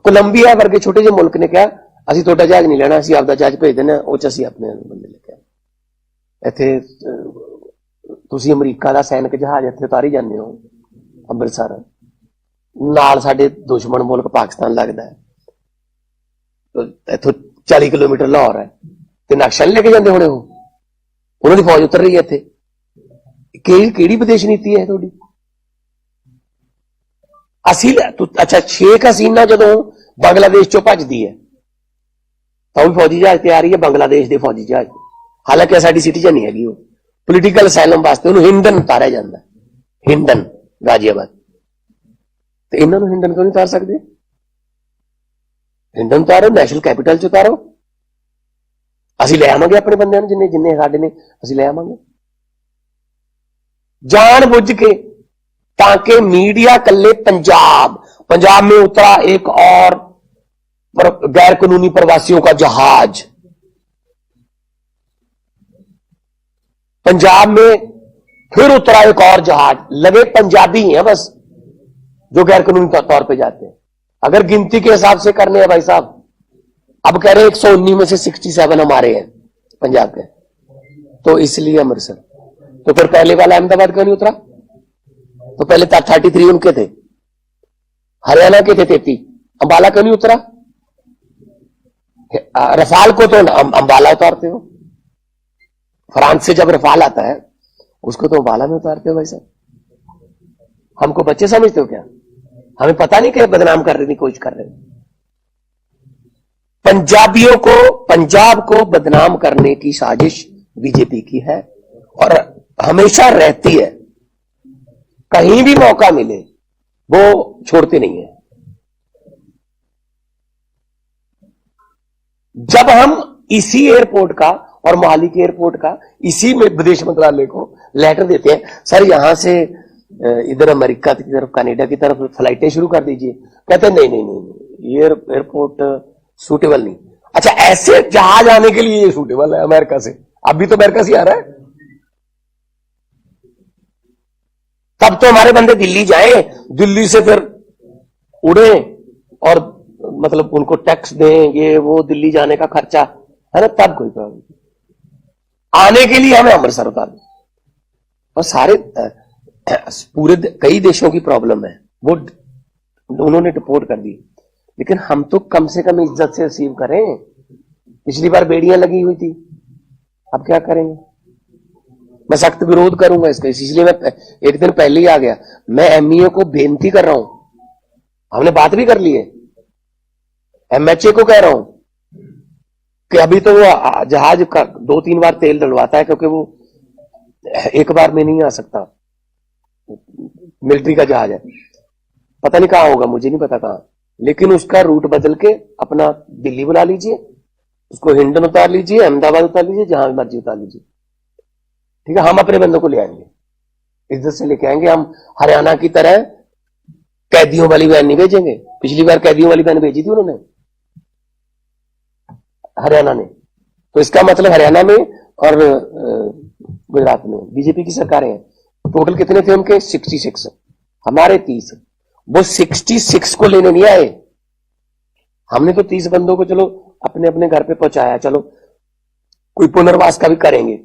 कोलंबिया वर्गे छोटे ਜਿਹੇ मुल्क ने कहा ਅਸੀਂ ਤੁਹਾਡਾ ਜਹਾਜ਼ नहीं ਲੈਣਾ, ਅਸੀਂ ਆਪਦਾ ਜਹਾਜ਼ ਭੇਜ ਦੇਣਾ, ਉਹ ਚ ਅਸੀਂ ਆਪਣੇ ਬੰਦੇ ਲੈ ਕੇ ਇੱਥੇ। ਤੁਸੀਂ ਅਮਰੀਕਾ ਦਾ ਸੈਨਿਕ ਜਹਾਜ਼ ਇੱਥੇ ਉਤਾਰੀ ਜਾਂਦੇ ਹੋ ਅੰਮ੍ਰਿਤਸਰ, ਨਾਲ ਸਾਡੇ ਦੁਸ਼ਮਣ ਮੁਲਕ ਪਾਕਿਸਤਾਨ ਲੱਗਦਾ ਹੈ, ਇੱਥੋਂ 40 ਕਿਲੋਮੀਟਰ ਲਾਹੌਰ ਹੈ, ਤੇ ਨਕਸ਼ਾ ਨਹੀਂ ਲੈ ਕੇ ਜਾਂਦੇ ਹੋਣੇ ਉਹ, ਉਹਨਾਂ ਦੀ ਫੌਜ ਉਤਰ ਰਹੀ ਹੈ ਇੱਥੇ। ਕਿਹੜੀ ਵਿਦੇਸ਼ ਨੀਤੀ ਹੈ ਤੁਹਾਡੀ? ਅਸੀਂ ਅੱਛਾ, ਸ਼ੇਖ ਹਸੀਨਾ ਜਦੋਂ ਬੰਗਲਾदेश ਚੋਂ ਭੱਜਦੀ ਹੈ ਤਾਂ ਉਹ ਫੌਜੀ ਜਹਾਜ਼ ਤੇ ਆ ਰਹੀ ਹੈ, ਬੰਗਲਾदेश ਦੇ ਫੌਜੀ ਜਹਾਜ਼, ਹਾਲਾਂਕਿ ਸਾਡੀ ਸਿਟੀਜ਼ਨ ਨਹੀਂ ਹੈਗੀ ਉਹ, ਪੋਲੀਟੀਕਲ ਅਸਾਈਲਮ ਵਾਸਤੇ ਉਹਨੂੰ ਹਿੰਡਨ ਉਤਾਰਿਆ ਜਾਂਦਾ, ਹਿੰਡਨ ਗਾਜ਼ੀਆਬਾਦ। ਤੇ ਇਹਨਾਂ ਨੂੰ ਹਿੰਡਨ ਕਿਉਂ ਨਹੀਂ ਉਤਾਰ ਸਕਦੇ? ਹਿੰਡਨ ਉਤਾਰੋ, ਨੈਸ਼ਨਲ ਕੈਪੀਟਲ ਚ ਉਤਾਰੋ, ਅਸੀਂ ਲੈ ਆਵਾਂਗੇ ਆਪਣੇ ਬੰਦਿਆਂ ਨੂੰ, ਜਿੰਨੇ ਸਾਡੇ ਨੇ ਅਸੀਂ ਲੈ ਆਵਾਂਗੇ ਜਾਣ बुझ के, ताकि मीडिया कल्ले पंजाब में उतरा एक और गैर कानूनी प्रवासियों का जहाज, पंजाब में फिर उतरा एक और जहाज, लगे पंजाबी हैं बस जो गैर कानूनी तौर पे जाते हैं। अगर गिनती के हिसाब से करने हैं भाई साहब, अब कह रहे हैं 119 में से 67 हमारे हैं पंजाब के, तो इसलिए अमृतसर। तो फिर पहले वाला अहमदाबाद क्यों नहीं उतरा? तो पहले 33 उनके थे, हरियाणा के थे 33, अंबाला क्यों नहीं उतरा? रफाल को तो अंबाला उतारते हो, फ्रांस से जब रफाल आता है उसको तो अंबाला में उतारते हो भाई साहब। हमको बच्चे समझते हो क्या? हमें पता नहीं कि बदनाम करने की कोशिश कर रहे हैं। पंजाबियों को, पंजाब को बदनाम करने की साजिश बीजेपी की है और हमेशा रहती है, कहीं भी मौका मिले वो छोड़ते नहीं है। जब हम इसी एयरपोर्ट का और मोहाली के एयरपोर्ट का इसी में विदेश मंत्रालय को लेटर देते हैं, सर यहां से इधर अमेरिका की तरफ, कनाडा की तरफ फ्लाइटें शुरू कर दीजिए, कहते हैं नहीं नहीं नहीं, ये एयरपोर्ट सूटेबल नहीं। अच्छा, ऐसे जहाज आने के लिए ये सूटेबल है अमेरिका से, अब भी तो बैरकस ही आ रहा है। तब तो हमारे बंदे दिल्ली जाए, दिल्ली से फिर उड़े और मतलब उनको टैक्स दें, ये वो दिल्ली जाने का खर्चा है ना, तब कोई प्रॉब्लम। आने के लिए हमें अमृतसर उतार दो। और सारे पूरे कई देशों की प्रॉब्लम है, वो उन्होंने रिपोर्ट कर दी, लेकिन हम तो कम से कम इज्जत से रिसीव करें। पिछली बार बेड़ियां लगी हुई थी, अब क्या करेंगे? मैं सख्त विरोध करूंगा इसका, इसलिए मैं एक दिन पहले ही आ गया। मैं एमईए को बेनती कर रहा हूं, हमने बात भी कर ली है, एमएचए को कह रहा हूं कि अभी तो वो जहाज का 2-3 बार तेल डलवाता है, क्योंकि वो एक बार में नहीं आ सकता, मिलिट्री का जहाज है, पता नहीं कहां होगा, मुझे नहीं पता कहां, लेकिन उसका रूट बदल के अपना दिल्ली बुला लीजिए, उसको हिंडन उतार लीजिए, अहमदाबाद उतार लीजिए, जहां मर्जी उतार लीजिए, ठीक है। हम अपने बंदों को ले आएंगे, इज्जत से लेके आएंगे। हम हरियाणा की तरह कैदियों वाली वैन नहीं भेजेंगे। पिछली बार कैदियों वाली वैन भेजी थी उन्होंने, हरियाणा ने, तो इसका मतलब हरियाणा में और गुजरात में बीजेपी की सरकारें हैं। टोटल कितने थे उनके? 66, हमारे 30। वो 66 को लेने नहीं आए, हमने तो 30 बंदों को चलो अपने अपने घर पे पहुंचाया, चलो कोई पुनर्वास का भी करेंगे।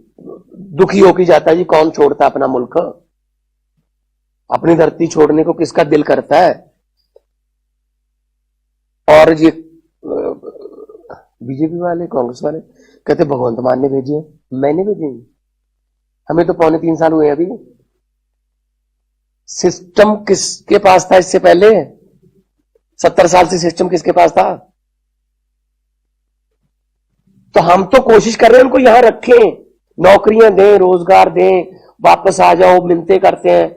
दुखी होकर जाता है जी, कौन छोड़ता अपना मुल्क, अपनी धरती छोड़ने को किसका दिल करता है? और ये बीजेपी वाले, कांग्रेस वाले कहते भगवंत मान ने भेजी है, मैंने भेजी, हमें तो 2.25 साल हुए अभी। सिस्टम किसके पास था इससे पहले? 70 साल से सिस्टम किसके पास था? तो हम तो कोशिश कर रहे हैं उनको यहां रखें, नौकरियां दें, रोजगार दें, वापस आ जाओ, मिलते करते हैं,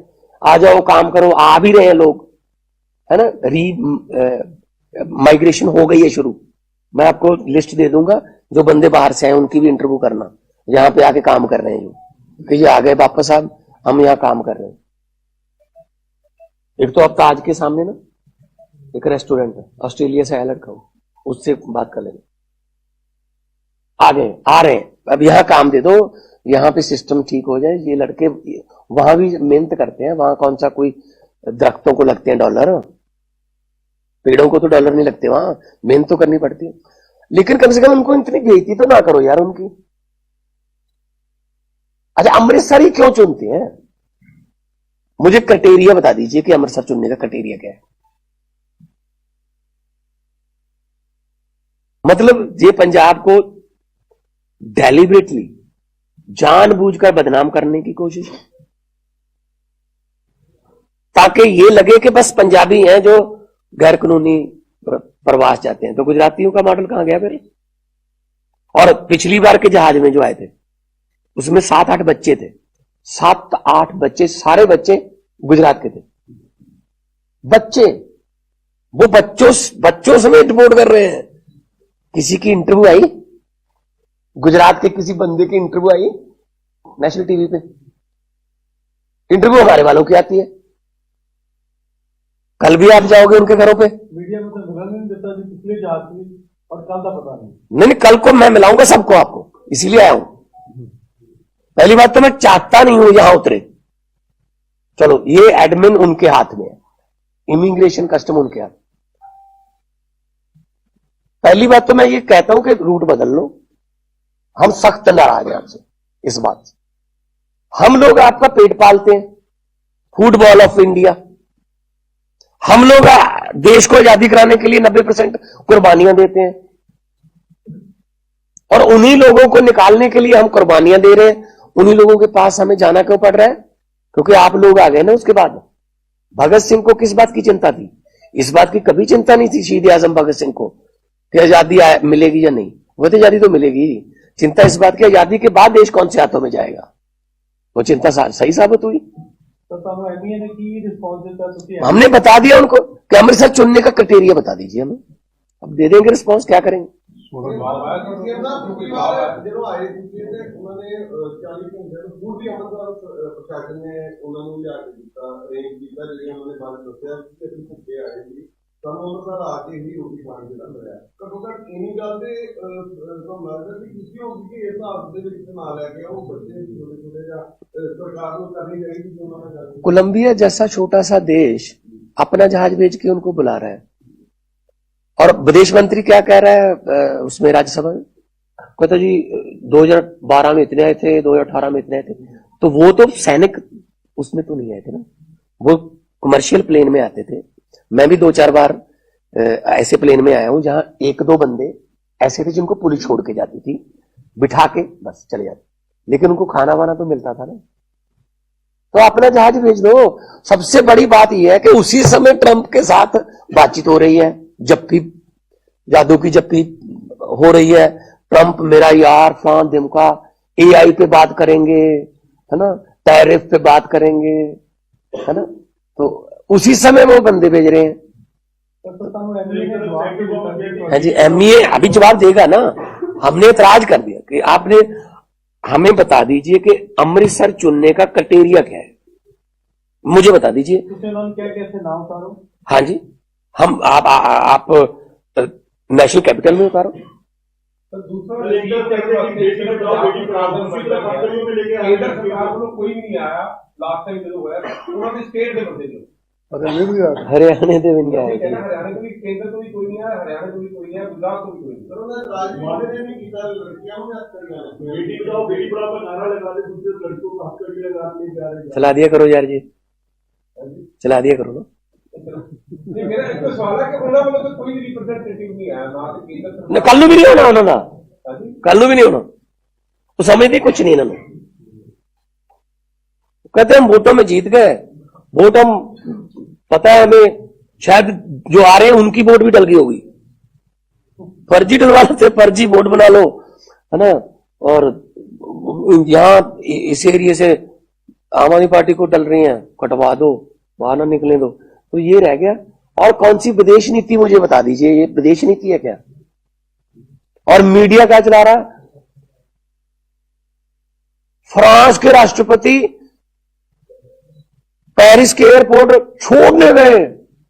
आ जाओ काम करो, आ भी रहे हैं लोग, है ना। माइग्रेशन हो गई है शुरू, मैं आपको लिस्ट दे दूंगा, जो बंदे बाहर से आए उनकी भी इंटरव्यू करना, यहां पे आके काम कर रहे हैं, जो कि ये आ गए वापस, अब हम यहां काम कर रहे हैं। एक तो अब ताज के सामने ना एक रेस्टोरेंट है, ऑस्ट्रेलिया से आया लड़का, उससे बात कर लेंगे, आ रहे हैं, अब यहां काम दे दो, यहां पे सिस्टम ठीक हो जाए। ये लड़के वहां भी मेहनत करते हैं, वहां कौन सा कोई दरख्तों को लगते हैं डॉलर, पेड़ों को तो डॉलर नहीं लगते, वहां मेहनत तो करनी पड़ती है। लेकिन कम से कम उनको इतनी बेइज्जती तो ना करो यार उनकी। अच्छा, अमृतसर ही क्यों चुनते हैं? मुझे क्राइटेरिया बता दीजिए कि अमृतसर चुनने का क्राइटेरिया क्या है। मतलब ये पंजाब को डेलिबरेटली जानबूझकर बदनाम करने की कोशिश, ताकि ये लगे कि बस पंजाबी हैं जो गैर कानूनी प्रवास जाते हैं। तो गुजरातियों का मॉडल कहां गया फिर? और पिछली बार के जहाज में जो आए थे उसमें 7-8 बच्चे थे, 7-8 बच्चे, सारे बच्चे गुजरात के थे। बच्चे, वो बच्चों समेत रिपोर्ट कर रहे हैं। किसी की इंटरव्यू आई, गुजरात के किसी बंदे की इंटरव्यू आई नेशनल टीवी पे, इंटरव्यू हमारे वालों की आती है। कल भी आप जाओगे उनके घरों पे, मीडिया में तो मिला नहीं देता जी, पिछले जहाज में, और कल का पता नहीं। नहीं, कल को मैं मिलाऊंगा सबको आपको, इसीलिए आया हूं। पहली बात तो मैं चाहता नहीं हूं यहां उतरे, चलो ये एडमिन उनके हाथ में है, इमिग्रेशन कस्टम उनके हाथ। पहली बात तो मैं ये कहता हूं कि रूट बदल लो, हम सख्त नाराज हैं आपसे इस बात से। हम लोग आपका पेट पालते हैं, फुटबॉल ऑफ इंडिया, हम लोग देश को आजादी कराने के लिए 90% कुर्बानियां देते हैं, और उन्हीं लोगों को निकालने के लिए हम कुर्बानियां दे रहे हैं। उन्हीं लोगों के पास हमें जाना क्यों पड़ रहा है? क्योंकि आप लोग आ गए ना उसके बाद। भगत सिंह को किस बात की चिंता थी? इस बात की कभी चिंता नहीं थी शहीद आजम भगत सिंह को कि आजादी मिलेगी या नहीं, वो तो आजादी तो मिलेगी। चिंता इस बात की आजादी के बाद देश कौन से हाथों में जाएगा, वो चिंता सही साबित हुई। हमने बता दिया उनको कि अमृतसर चुनने का क्राइटेरिया बता दीजिए हमें, अब दे देंगे रिस्पॉन्स, क्या करेंगे। ਸਾਨੂੰ ਉਹਨਾਂ ਦਾ ਆ ਕੇ ਹੀ ਰੋਟੀ ਪਾਣੀ ਜਿਹੜਾ ਮਿਲਿਆ ਘੱਟੋ ਘੱਟ ਇਨੀ ਗੱਲ ਤੇ ਤੁਹਾਨੂੰ ਲੱਗਦਾ ਵੀ ਕਿਸੇ ਹੋਊਗੀ ਕਿ ਇਸ ਹਾਲਤ ਦੇ ਵਿੱਚ ਨਾ ਲੈ ਕੇ ਉਹ ਬੱਚੇ ਛੋਟੇ ਛੋਟੇ ਜਾਂ सरकार को करनी चाहिए कि उन्होंने कर दी। कोलंबिया जैसा छोटा सा देश अपना जहाज भेज के उनको बुला रहा है और विदेश मंत्री क्या कह रहा है उसमें राज्यसभा में कहता जी 2012 में इतने आए थे 2018 में इतने आए थे तो वो तो सैनिक उसमें तो नहीं आए थे ना वो कमर्शियल प्लेन में आते थे मैं भी 2-4 बार ऐसे प्लेन में आया हूं जहां 1-2 बंदे ऐसे थे जिनको पुलिस छोड़ के जाती थी बिठा के बस चले जाते लेकिन उनको खाना वाना तो मिलता था ना तो अपना जहाज भेज दो। सबसे बड़ी बात यह है कि उसी समय ट्रंप के साथ बातचीत हो रही है जप्फी जादू की जप्फी हो रही है ट्रंप मेरा यार फान दिमका एआई पे बात करेंगे है ना टैरिफ पे बात करेंगे है ना तो उसी समय वो बंदे भेज रहे हैं। हाँ जी एमईए अभी जवाब देगा ना हमने इतराज कर दिया कि आपने हमें बता दीजिए कि अमृतसर चुनने का क्राइटेरिया क्या है मुझे बता दीजिए क्या नाम उतारो। हाँ जी हम आप नेशनल कैपिटल में उतारो केंद्र सरकार को कोई भी नहीं आया लास्ट टाइम जो हुआ उन्होंने स्टेट दे बंदे जो हरियाणा दे भी नहीं आए हरियाणा को भी केंद्र को भी कोई नहीं आया हरियाणा को भी कोई नहीं आया गुजरात को भी कोई नहीं उन्होंने राजनीति ने नहीं किया लड़कियों में बेटी बचाओ बेटी पढ़ाओ का नारा लगा दे दूसरे लड़कों को हक करके लगा नहीं जा रहे चला दिया करो यार जी चला दिया करो नहीं मेरा एक तो सवाल है कि उन्होंने बोला तो कोई भी रिप्रेजेंटेटिव नहीं आया ना तो केंद्र कल भी नहीं होना उन्होंने कल भी नहीं होना तो समझते कुछ नहीं इन्होंने कहते हम वोटों में जीत गए वोट हम पता है हमें शायद जो आ रहे हैं उनकी वोट भी डल गई होगी फर्जी डलवा लेते फर्जी वोट बना लो है ना और यहां इस एरिए से आम आदमी पार्टी को डल रही हैं कटवा दो बाहर ना निकले दो तो ये रह गया। और कौन सी विदेश नीति मुझे बता दीजिए ये विदेश नीति है क्या और मीडिया क्या चला रहा है फ्रांस के राष्ट्रपति पेरिस के एयरपोर्ट छोड़ने गए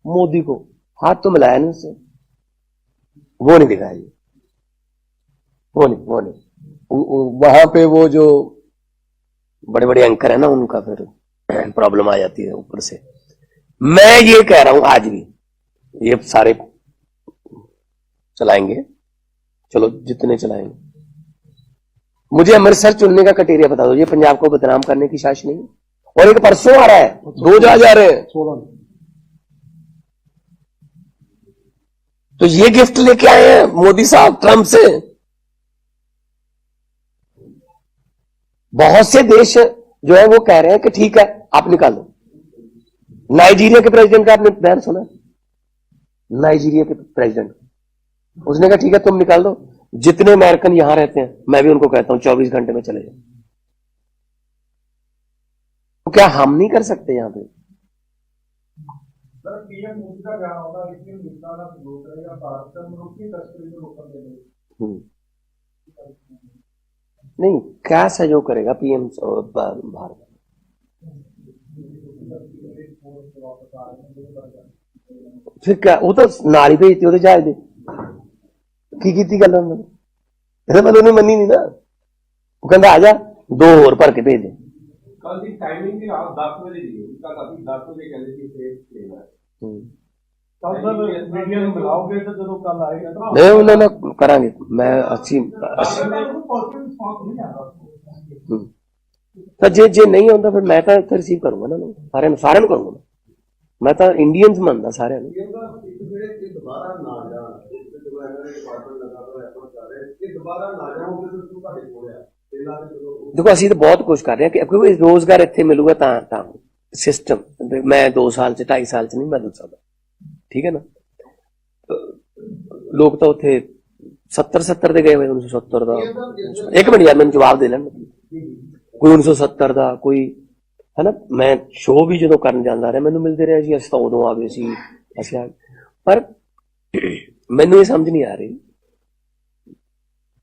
मोदी को हाथ तो मिलाया नहीं उससे वो नहीं दिखाया जी वो नहीं वहां पे वो जो बड़े बड़े एंकर है ना उनका फिर प्रॉब्लम आ जाती है ऊपर से। मैं ये कह रहा हूं आज भी ये सारे चलाएंगे चलो जितने चलाएंगे मुझे अमृतसर चुनने का क्राइटेरिया बता दो ये पंजाब को बदनाम करने की साजिश नहीं और एक परसों आ रहा है 2 जहाज आ रहे हैं 16 तो ये गिफ्ट लेके आए हैं मोदी साहब ट्रंप से। बहुत से देश जो है वो कह रहे हैं कि ठीक है आप निकालो। नाइजीरिया के प्रेसिडेंट का आपने बयान सुना नाइजीरिया के प्रेसिडेंट उसने कहा ठीक है तुम निकाल दो जितने अमेरिकन यहां रहते हैं मैं भी उनको कहता हूं 24 घंटे में चले जाओ। तो क्या हम नहीं कर सकते यहां पे पीएम मोदी का बयान होगा लेकिन निकाला रोक रहेगा भारत का रोकी तस्वीर को रोकने देंगे नहीं क्या सहयोग करेगा पीएम भारत फिर क्या वो तो नारी भेजती वो जहाज दे की गल उन्होंने मनी नहीं ना वो कहता आ जा 2 और भर के भेज दे। कल की टाइमिंग भी आप 10 बजे दी कल अभी 10 बजे कहते थे सेफ लेना कल सर मीडिया में मिलाओगे तो जब कल आएगा तो नहीं उन्होंने करांगे मैं अच्छी तो जे नहीं होता फिर मैं तो रिसीव करूंगा ना सारे करूंगा मैं तो इंडियंस मनता सारे देखो असं तो बहुत कुछ कर रहे हैं क्योंकि रोजगार इतने मिलूगा सिस्टम मैं 2 साल से 2.5 साल से नहीं बदल सकता ठीक है ना लोग तो उथे 70 दे गए 1970 का एक मिनट यार मैंने जवाब दे लेना कोई 1970 का कोई है ना मैं शो भी जो करन जांदा रहा मैनू मिलते रहे अस तो उदों आ गए सी अच्छा पर मैनू ये समझ नहीं आ रही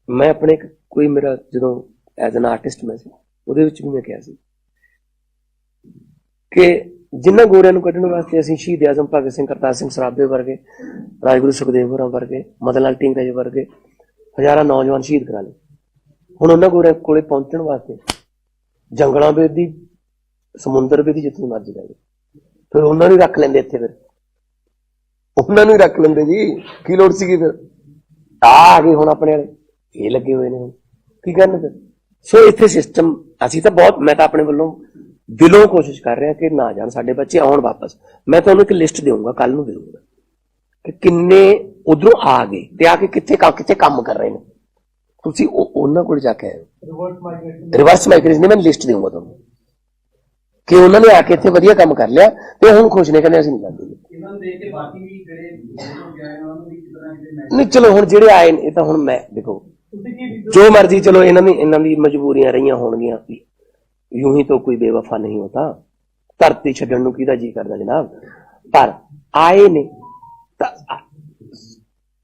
मैं अपने कोई मेरा जो एज एन आर्टिस्ट मैं भी मैं कहा कि जिन्होंने गोरियां नूं कढण वास्ते असीं शहीद आजम भगत सिंह करतार सिंह सराभे वर्गे, राजगुरु सुखदेव होरां वर्गे, मदन लाल ढींगरा जी वर्गे हज़ारां नौजवान शहीद करा लए। हुण उन्हां गोरियां कोले पहुंचण वास्ते जंगलां बेदी समुंदर बेदी जित्थे मर्जी जाए, फिर उन्हां नूं रख लैंदे इत्थे, फिर उन्हां नूं रख लैंदे जी, की लोड़ सीगी। फिर आ गए हुण अपने वाले, ये लगे हुए ने, हुण की करन फिर। सो इत्थे सिस्टम असीं तां बहुत, मैं तां अपने वल्लों दिलों कोशिश कर रहा कि ना जान साडे बच्चे आउण वापस। मैं तुहानूं एक लिस्ट देऊंगा, कल नूं देऊंगा कि किन्ने उधरों आ गए ते आके कित्थे काम कर रहे हैं। तुसीं उन्हां कोल जाके रिवर्स माइग्रेशन ने मैं लिस्ट देऊंगा तुहानूं कि उन्होंने आके इत्थे वधिया काम कर लिया ते हुण खुश ने, कहंदे असीं नहीं जांदे। नहीं चलो हुण जिहड़े आए ने, तां हुण मैं देखो जो मर्जी, चलो इन्हां दी मजबूरियां रहियां होणगीਆਂ, यूं ही तो कोई बेवफा नहीं होता, धरती छड्डण नूं किहदा जी करदा जनाब। पर आए ने तां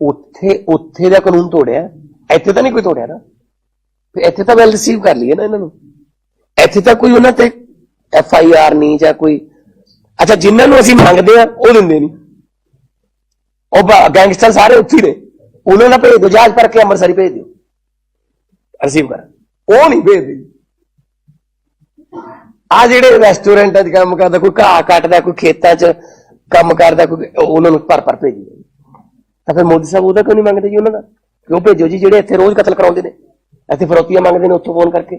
उत्थे दा कानून तोड़िया, इत्थे तां नहीं कोई तोड़िया ना, फिर इत्थे तां वैल रिसीव कर लईए ना इन्हां नूं। इत्थे तां कोई उन्हां ते FIR नहीं जां कोई, अच्छा जिन्हां नूं असीं मंगदे आ ओह दिंदे नहीं, ओह गैंगस्टर सारे उत्थे ही ने, उन्हां दा भेज दो, जहाज भर के अमृतसर भेज दिओ रिसीव कर, ओह नहीं भेजदे। आ जिहड़े रेस्टोरेंट च काम करदा, कोई घाह कटदा, कोई खेतां च काम करदा, कोई उन्हां नूं भर भेजी, तां फिर मोदी साहब ओहदा क्यों नहीं मंगदे जी उन्हां दा, कि ओह भेजो जी जिहड़े इत्थे रोज कतल कराउंदे ने, इत्थे फिरौतियां मंगदे ने उत्थों फोन करके।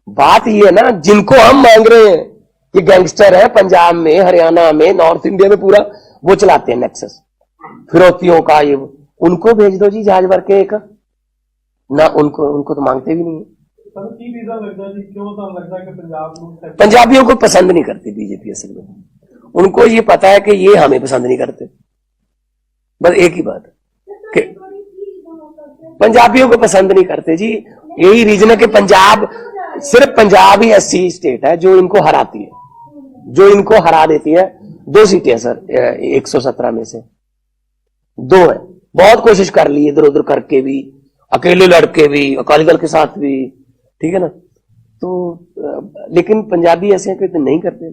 बात ये है ना, जिनको हम मांग रहे हैं कि गैंगस्टर है पंजाब में, हरियाणा में, नॉर्थ इंडिया में पूरा वो चलाते हैं नेक्सस फिरौतियों का, ये उनको भेज दो जी जहाज भर के एक ना, उनको तो मांगते भी नहीं है। पंजाबियों को पसंद नहीं करती बीजेपी असल में, उनको ये पता है कि ये हमें पसंद नहीं करते, बस एक ही बात कि पंजाबियों को पसंद नहीं करते जी। यही रीजन है कि पंजाब, सिर्फ पंजाब ही ऐसी स्टेट है जो इनको हराती है, जो इनको हरा देती है। 2 सीटें सर 117 में से 2 है। बहुत कोशिश कर ली इधर उधर करके भी, अकेले लड़के भी, अकाली दल के साथ भी, ठीक है ना, तो लेकिन पंजाबी ऐसे हैं कि नहीं करते।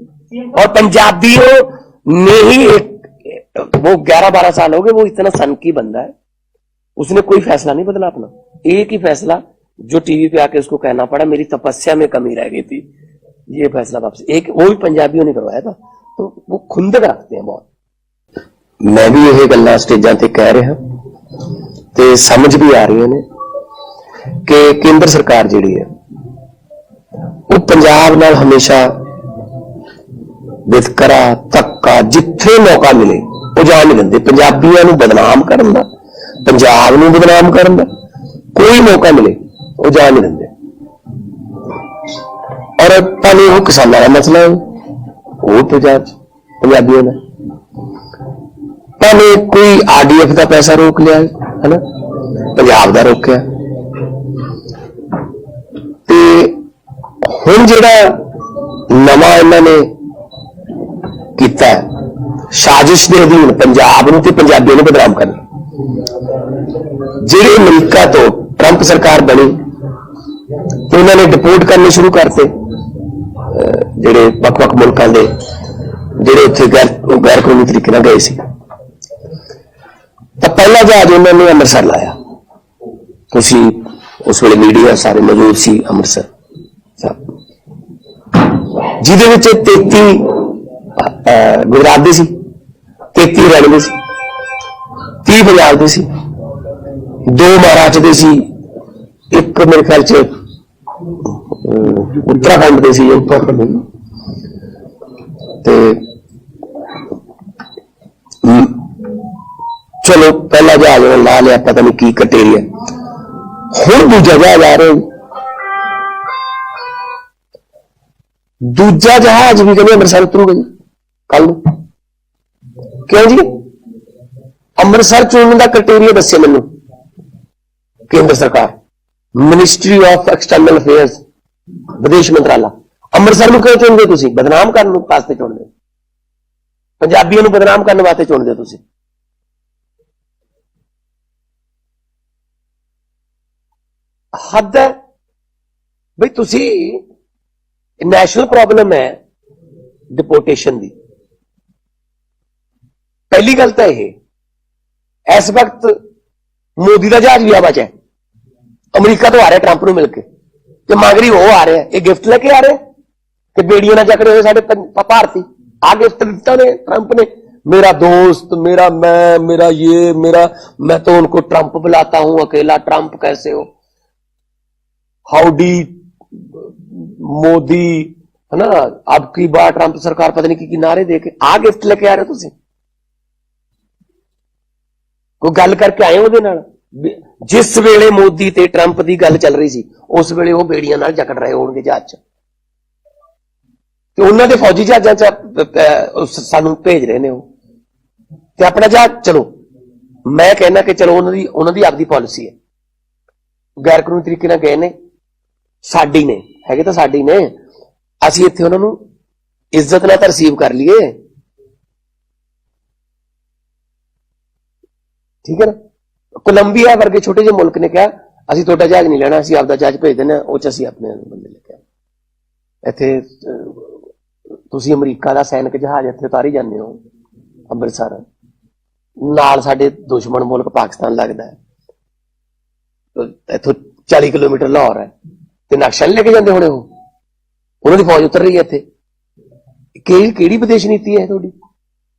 और पंजाबियों ने ही वो 11-12 साल हो गए, वो इतना सनकी बंदा है, उसने कोई फैसला नहीं बदला अपना। एक ही फैसला जो टीवी पे आके उसको कहना पड़ा, मेरी तपस्या में कमी रह गई थी, ये फैसला वापस, एक वो भी पंजाबियों ने करवाया था। तो वो खुंदक रखते हैं बहुत। मैं भी ये गल्लां स्टेजां ते कह रहा ते समझ भी आ रही ने कि केंद्र सरकार जिहड़ी है वो पंजाब नाल हमेशा वितकरा धक्का, जिथे मौका मिले वो जान नहीं देंदे। पंजाबियों नूं बदनाम करन दा, पंजाब नूं बदनाम करन दा कोई मौका मिले वो जान नहीं देंदे। और भावें वो किसानों का मसला है, वो पंजाबियों ने भावें कोई RDF का पैसा रोक लिया है ना, पंजाब का रोकया। ते हुण जिहड़ा नवां इन्हां ने कीता है साजिश के अधीन पंजाब नूं ते पंजाबियों नूं बदनाम करना। जिहड़े अमरीका तो ट्रंप सरकार बनी तो उन्होंने डिपोर्ट करने शुरू करते जिहड़े वख-वख मुल्कां दे जिहड़े उत्थे गैर कानूनी तरीके नाल गए सी। तो पहला जहाज उन्होंने अमृतसर लाया, तुसी उस वेले मीडिया सारे मौजूद सी अमृतसर, जिहदे विच 33 गुजरात दे सी, 33 हरियाणे दे सी, 30 पंजाब दे सी, 2 महाराष्ट्र दे सी, एक मेरे ख्याल च उत्तराखंड दे सी, ते चलो पहला जहाज ला लिया, पता नहीं की कटेरिया। हुण दूजा जहाज आ रहे, दूजा जहाज भी कहते अमृतसर उतरूगा जी कल। क्यों जी? अमृतसर चुनने का क्राइटेरिया दसे मैनू केंद्र सरकार, मिनिस्ट्री ऑफ एक्सटर्नल अफेयर्स, विदेश मंत्राला। अमृतसर में क्यों चुनते तुसी? बदनाम करने वास्ते चुनते, पंजाबियों बदनाम करने वास्ते चुनते तुसी। हद है भाई, तुसी नेशनल प्रॉब्लम है डिपोर्टेशन की। पहली गल तो यह इस वक्त मोदी का जहाज भी आवाज है, अमरीका तो आ रहा ट्रंप को मिलकर, तो मगरी वो आ रहा है, ये गिफ्ट लेके आ रहे हैं कि बेड़ियों ना जकड़े हुए साढ़े भारती आ गिफ्ट दिता ने ट्रंप ने, मेरा दोस्त, मेरा मेरा ये मेरा, मैं तो उनको ट्रंप बुलाता हूं अकेला, ट्रंप कैसे हो, हाउडी मोदी, है ना, अब की बार ट्रंप सरकार पता नहीं की नारे दे के आ गिफ्ट लेके आ रहे हो तुम, कोई गल करके आए ਉਹਦੇ ਨਾਲ। जिस वेले मोदी ते ट्रंप की गल चल रही सी उस वेले वो बेड़ियां नाल जकड़ रहे होणगे जहाज च, ते उन्हां दे फौजी जहाजां च सानू भेज रहे ने वो, ते अपना जहाज चलो मैं कहना कि चलो उन्हां दी आपदी पॉलिसी है, गैर कानूनी तरीके नाल गए ने, साडी ने हैगे तां साडी ने, असीं इत्थे उन्हां नूं इज्जत नाल रिसीव कर लीए, ठीक है ना। कोलंबिया वर्गे छोटे ਜਿਹੇ मुल्क ने कहा ਅਸੀਂ ਤੁਹਾਡਾ जहाज नहीं लेना, ਅਸੀਂ ਆਪਦਾ जहाज भेज देना, ਉਹ ਚ ਅਸੀਂ ਆਪਣੇ ਬੰਦੇ ਲੈ ਕੇ ਇੱਥੇ ਤੁਸੀਂ ਅਮਰੀਕਾ ਦਾ ਸੈਨਿਕ ਜਹਾਜ਼ ਇੱਥੇ ਉਤਾਰੀ ਜਾਂਦੇ ਹੋ ਅੰਮ੍ਰਿਤਸਰ, ਨਾਲ ਸਾਡੇ ਦੁਸ਼ਮਣ ਮੁਲਕ ਪਾਕਿਸਤਾਨ ਲੱਗਦਾ ਹੈ, ਇੱਥੋਂ 40 ਕਿਲੋਮੀਟਰ ਲਾਹੌਰ ਹੈ, ਤੇ ਨਕਸ਼ਾ ਨਹੀਂ ਲੈ ਕੇ ਜਾਂਦੇ ਹੋਣੇ, ਉਹ ਉਹਨਾਂ ਦੀ ਫੌਜ ਉਤਰ ਰਹੀ ਹੈ ਇੱਥੇ, ਕਿਹੜੀ ਵਿਦੇਸ਼ ਨੀਤੀ ਹੈ ਤੁਹਾਡੀ?